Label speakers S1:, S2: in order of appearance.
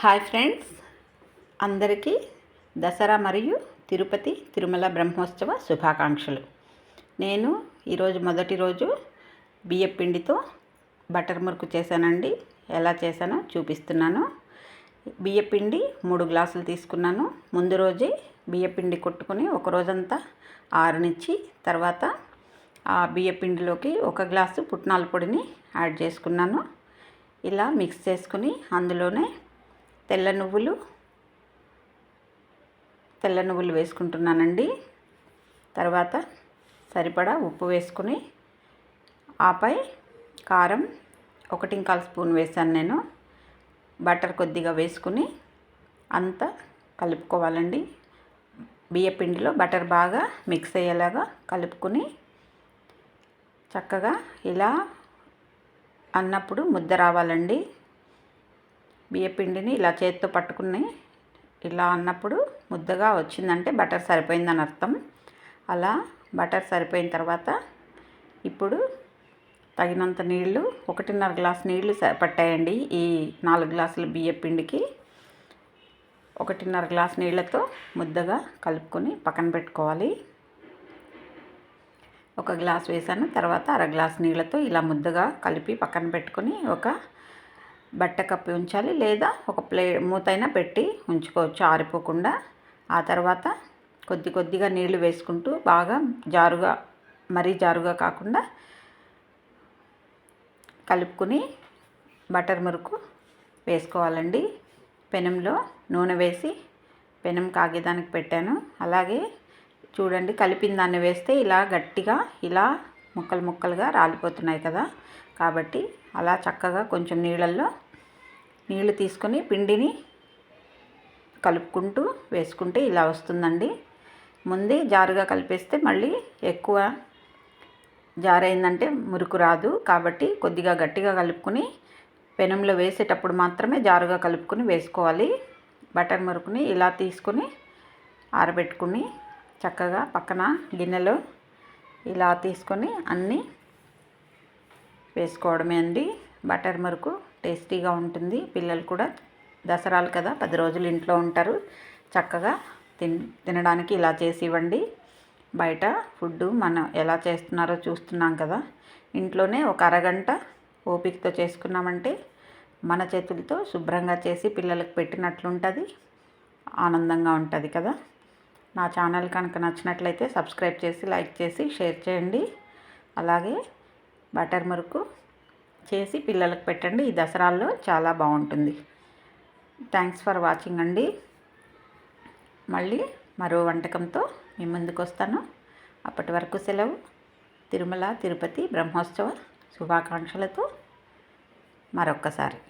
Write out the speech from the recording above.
S1: Hi friends, అందరికీ దసరా మరియు తిరుపతి తిరుమల బ్రహ్మోత్సవ శుభాకాంక్షలు. నేను ఈరోజు మొదటి రోజు బియ్యపిండితో బటర్ మురుకు చేశానండి. ఎలా చేశానో చూపిస్తున్నాను. బియ్యపిండి 3 గ్లాసులు తీసుకున్నాను. ముందు రోజే బియ్యపిండి కొట్టుకొని ఒక రోజంతా ఆరనిచ్చి తర్వాత ఆ బియ్యపిండిలోకి 1 గ్లాసు పుట్నాల పొడిని యాడ్ చేసుకున్నాను. ఇలా మిక్స్ చేసుకుని అందులోనే తెల్ల నువ్వులు వేసుకుంటున్నానండి. తర్వాత సరిపడా ఉప్పు వేసుకుని ఆపై కారం 1.25 స్పూన్ వేసాను నేను. బటర్ కొద్దిగా వేసుకుని అంతా కలుపుకోవాలండి. బియ్యపిండిలో బటర్ బాగా మిక్స్ అయ్యేలాగా కలుపుకుని చక్కగా ఇలా అన్నప్పుడు ముద్ద రావాలండి. బియ్యపిండిని ఇలా చేత్తో పట్టుకుని ఇలా అన్నప్పుడు ముద్దగా వచ్చిందంటే బటర్ సరిపోయిందని అర్థం. అలా బటర్ సరిపోయిన తర్వాత ఇప్పుడు తగినంత నీళ్లు 1.5 గ్లాస్ నీళ్లు పట్టాయండి. ఈ 4 గ్లాసుల బియ్యపిండికి 1.5 గ్లాస్ నీళ్లతో ముద్దగా కలుపుకొని పక్కన పెట్టుకోవాలి. 1 గ్లాస్ వేసాను. తర్వాత 1/2 గ్లాస్ నీళ్లతో ఇలా ముద్దగా కలిపి పక్కన పెట్టుకొని ఒక బట్ట కప్పి ఉంచాలి, లేదా ఒక మూతైనా పెట్టి ఉంచుకోవచ్చు ఆరిపోకుండా. ఆ తర్వాత కొద్దిగా నీళ్లు వేసుకుంటూ బాగా జారుగా, మరీ జారుగా కాకుండా కలుపుకుని బటర్ మురుకు వేసుకోవాలండి. పెనంలో నూనె వేసి పెనం కాగేదానికి పెట్టాను. అలాగే చూడండి, కలిపిన దాన్ని వేస్తే ఇలా గట్టిగా ఇలా ముక్కలుగా రాలిపోతున్నాయి కదా. కాబట్టి అలా చక్కగా కొంచెం నీళ్ళు తీసుకొని పిండిని కలుపుకుంటూ వేసుకుంటే ఇలా వస్తుందండి. ముందే జారుగా కలిపేస్తే మళ్ళీ ఎక్కువ జారైందంటే మురుకు రాదు. కాబట్టి కొద్దిగా గట్టిగా కలుపుకొని పెనంలో వేసేటప్పుడు మాత్రమే జారుగా కలుపుకొని వేసుకోవాలి. బటర్ మురుకుని ఇలా తీసుకొని ఆరబెట్టుకుని చక్కగా పక్కన గిన్నెలో ఇలా తీసుకొని అన్నీ వేసుకోవడమే అండి. బటర్ మురుకు టేస్టీగా ఉంటుంది. పిల్లలు కూడా దసరాలు కదా, 10 రోజులు ఇంట్లో ఉంటారు. చక్కగా తినడానికి ఇలా చేసి ఇవ్వండి. బయట ఫుడ్ మనం ఎలా చేస్తున్నారో చూస్తున్నాం కదా. ఇంట్లోనే ఒక అరగంట ఓపికతో చేసుకున్నామంటే మన చేతులతో శుభ్రంగా చేసి పిల్లలకు పెట్టినట్లుంటుంది, ఆనందంగా ఉంటుంది కదా. నా ఛానల్ కనుక నచ్చినట్లయితే సబ్స్క్రైబ్ చేసి, లైక్ చేసి, షేర్ చేయండి. అలాగే బటర్ మురుకు చేసి పిల్లలకు పెట్టండి. ఈ దసరాల్లో చాలా బాగుంటుంది. థ్యాంక్స్ ఫర్ వాచింగ్ అండి. మళ్ళీ మరో వంటకంతో మీ ముందుకు వస్తాను. అప్పటి వరకు సెలవు. తిరుమల తిరుపతి బ్రహ్మోత్సవ శుభాకాంక్షలతో మరొక్కసారి.